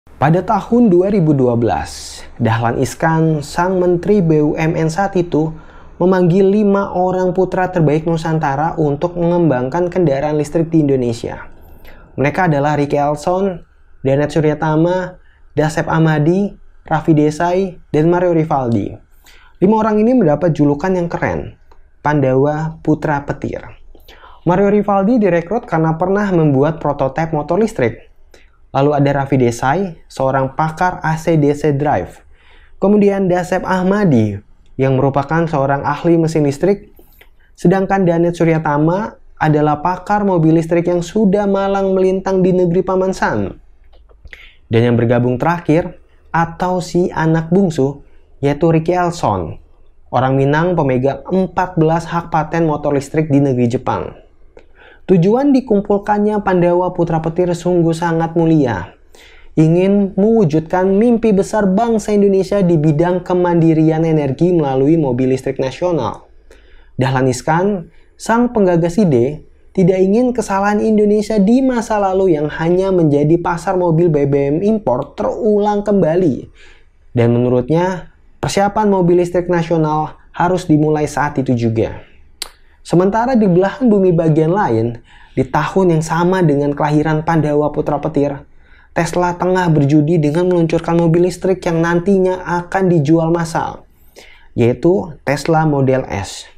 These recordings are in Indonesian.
Pada tahun 2012, Dahlan Iskan, sang Menteri BUMN saat itu, memanggil 5 orang putra terbaik Nusantara untuk mengembangkan kendaraan listrik di Indonesia. Mereka adalah Ricky Elson, Danet Suryatama, Dasep Ahmadi, Raffi Desai, dan Mario Rivaldi. 5 orang ini mendapat julukan yang keren, Pandawa Putra Petir. Mario Rivaldi direkrut karena pernah membuat prototipe motor listrik. Lalu ada Raffi Desai, seorang pakar AC/DC drive. Kemudian Dasep Ahmadi, yang merupakan seorang ahli mesin listrik. Sedangkan Danet Suryatama adalah pakar mobil listrik yang sudah malang melintang di negeri Paman Sam. Dan yang bergabung terakhir, atau si anak bungsu, yaitu Ricky Elson, orang Minang pemegang 14 hak paten motor listrik di negeri Jepang. Tujuan dikumpulkannya Pandawa Putra Petir sungguh sangat mulia. Ingin mewujudkan mimpi besar bangsa Indonesia di bidang kemandirian energi melalui mobil listrik nasional. Dahlan Iskan, sang penggagas ide, tidak ingin kesalahan Indonesia di masa lalu yang hanya menjadi pasar mobil BBM impor terulang kembali. Dan menurutnya, persiapan mobil listrik nasional harus dimulai saat itu juga. Sementara di belahan bumi bagian lain, di tahun yang sama dengan kelahiran Pandawa Putra Petir, Tesla tengah berjudi dengan meluncurkan mobil listrik yang nantinya akan dijual massal, yaitu Tesla Model S.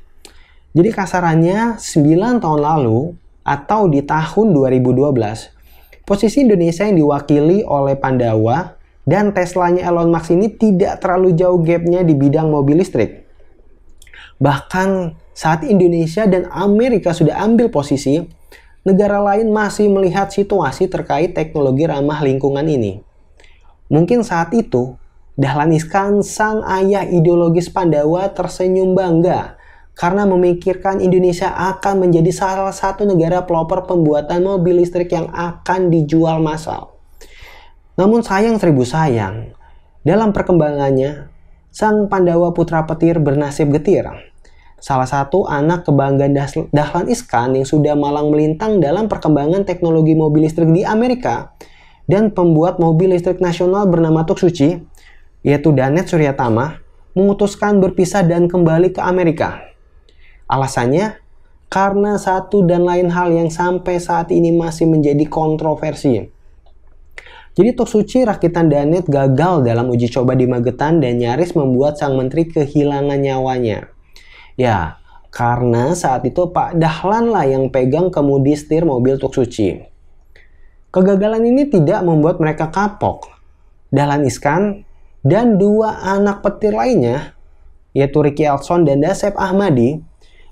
Jadi kasarannya 9 tahun lalu, atau di tahun 2012, posisi Indonesia yang diwakili oleh Pandawa dan Teslanya Elon Musk ini tidak terlalu jauh gapnya di bidang mobil listrik. Bahkan saat Indonesia dan Amerika sudah ambil posisi, negara lain masih melihat situasi terkait teknologi ramah lingkungan ini. Mungkin saat itu, Dahlan Iskan, sang ayah ideologis Pandawa, tersenyum bangga karena memikirkan Indonesia akan menjadi salah satu negara pelopor pembuatan mobil listrik yang akan dijual massal. Namun sayang seribu sayang, dalam perkembangannya, sang Pandawa Putra Petir bernasib getir. Salah satu anak kebanggaan Dahlan Iskan yang sudah malang melintang dalam perkembangan teknologi mobil listrik di Amerika dan pembuat mobil listrik nasional bernama Tuk Suci, yaitu Danet Suryatama, memutuskan berpisah dan kembali ke Amerika. Alasannya, karena satu dan lain hal yang sampai saat ini masih menjadi kontroversi. Jadi Tuk Suci rakitan Danet gagal dalam uji coba di Magetan dan nyaris membuat sang menteri kehilangan nyawanya. Ya, karena saat itu Pak Dahlan lah yang pegang kemudi setir mobil Tuk Suci. Kegagalan ini tidak membuat mereka kapok. Dahlan Iskan dan 2 anak petir lainnya, yaitu Ricky Elson dan Dasep Ahmadi,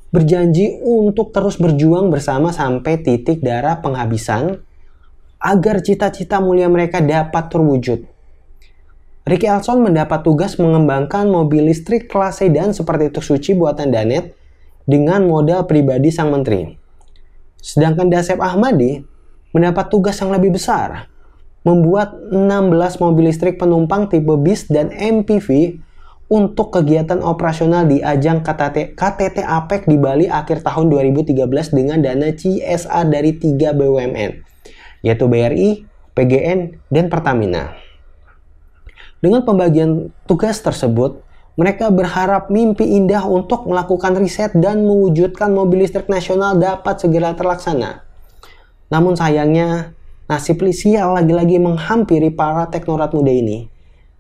berjanji untuk terus berjuang bersama sampai titik darah penghabisan agar cita-cita mulia mereka dapat terwujud. Ricky Elson mendapat tugas mengembangkan mobil listrik kelas sedan seperti Tuk Suci buatan Danet dengan modal pribadi sang menteri. Sedangkan Dasep Ahmadi mendapat tugas yang lebih besar, membuat 16 mobil listrik penumpang tipe bis dan MPV untuk kegiatan operasional di ajang KTT APEC di Bali akhir tahun 2013 dengan dana CSR dari 3 BUMN, yaitu BRI, PGN, dan Pertamina. Dengan pembagian tugas tersebut, mereka berharap mimpi indah untuk melakukan riset dan mewujudkan mobil listrik nasional dapat segera terlaksana. Namun sayangnya, nasib sial lagi-lagi menghampiri para teknokrat muda ini.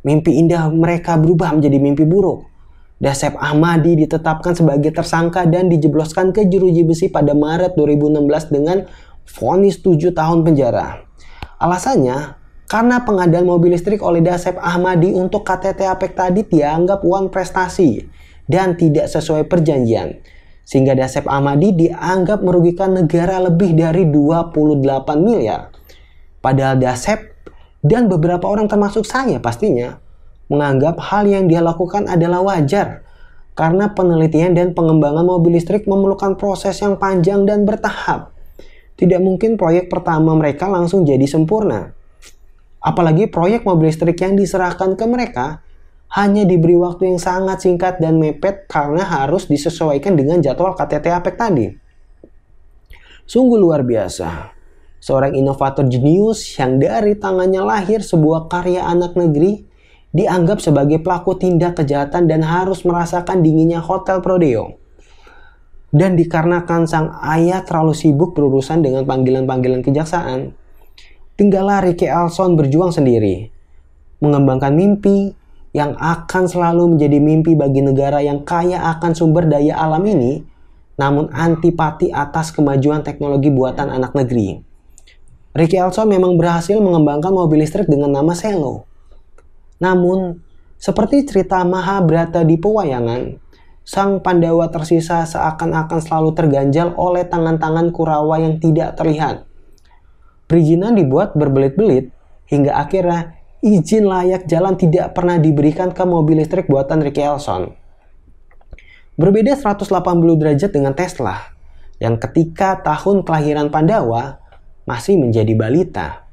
Mimpi indah mereka berubah menjadi mimpi buruk. Dasep Ahmadi ditetapkan sebagai tersangka dan dijebloskan ke jeruji besi pada Maret 2016 dengan vonis 7 tahun penjara. Alasannya, karena pengadaan mobil listrik oleh Dasep Ahmadi untuk KTT APEC tadi dianggap uang prestasi dan tidak sesuai perjanjian. Sehingga Dasep Ahmadi dianggap merugikan negara lebih dari 28 miliar. Padahal Dasep dan beberapa orang termasuk saya pastinya menganggap hal yang dia lakukan adalah wajar. Karena penelitian dan pengembangan mobil listrik memerlukan proses yang panjang dan bertahap. Tidak mungkin proyek pertama mereka langsung jadi sempurna. Apalagi proyek mobil listrik yang diserahkan ke mereka hanya diberi waktu yang sangat singkat dan mepet karena harus disesuaikan dengan jadwal KTT APEC tadi. Sungguh luar biasa. seorang inovator jenius yang dari tangannya lahir sebuah karya anak negeri, dianggap sebagai pelaku tindak kejahatan dan harus merasakan dinginnya hotel Prodeo. Dan dikarenakan sang ayah terlalu sibuk berurusan dengan panggilan-panggilan kejaksaan, tinggallah Ricky Elson berjuang sendiri, mengembangkan mimpi yang akan selalu menjadi mimpi bagi negara yang kaya akan sumber daya alam ini, namun antipati atas kemajuan teknologi buatan anak negeri. Ricky Elson memang berhasil mengembangkan mobil listrik dengan nama Selo. Namun, seperti cerita Mahabharata di pewayangan, sang Pandawa tersisa seakan-akan selalu terganjal oleh tangan-tangan Kurawa yang tidak terlihat. Perizinan dibuat berbelit-belit hingga akhirnya izin layak jalan tidak pernah diberikan ke mobil listrik buatan Ricky Elson. Berbeda 180 derajat dengan Tesla, yang ketika tahun kelahiran Pandawa masih menjadi balita.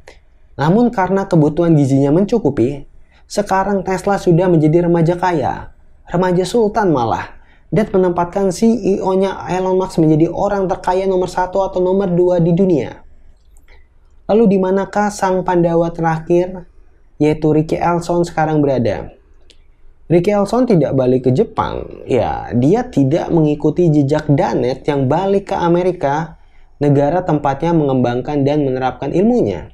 Namun karena kebutuhan gizinya mencukupi, sekarang Tesla sudah menjadi remaja kaya, remaja sultan malah, dan menempatkan CEO-nya Elon Musk menjadi orang terkaya nomor 1 atau nomor 2 di dunia. Lalu di manakah sang Pandawa terakhir, yaitu Ricky Elson sekarang berada? Ricky Elson tidak balik ke Jepang, ya dia tidak mengikuti jejak Danet yang balik ke Amerika, negara tempatnya mengembangkan dan menerapkan ilmunya.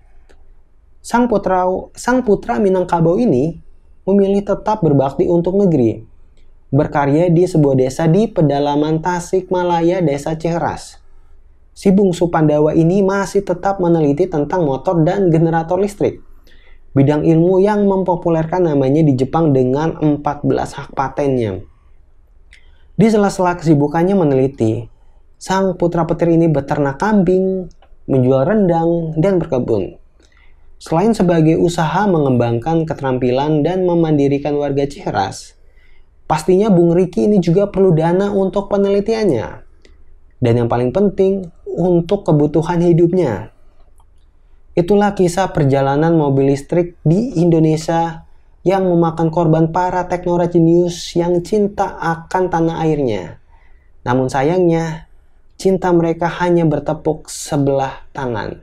Sang putra Minangkabau ini memilih tetap berbakti untuk negeri, berkarya di sebuah desa di pedalaman Tasikmalaya, Desa Ciheras. Si bungsu Pandawa ini masih tetap meneliti tentang motor dan generator listrik, bidang ilmu yang mempopulerkan namanya di Jepang dengan 14 hak patennya. Di sela-sela kesibukannya meneliti, sang putra-putri ini beternak kambing, menjual rendang, dan berkebun. Selain sebagai usaha mengembangkan keterampilan dan memandirikan warga Ciheras, pastinya Bung Ricky ini juga perlu dana untuk penelitiannya. Dan yang paling penting, untuk kebutuhan hidupnya. Itulah kisah perjalanan mobil listrik di Indonesia yang memakan korban para teknokrat jenius yang cinta akan tanah airnya. Namun sayangnya, cinta mereka hanya bertepuk sebelah tangan.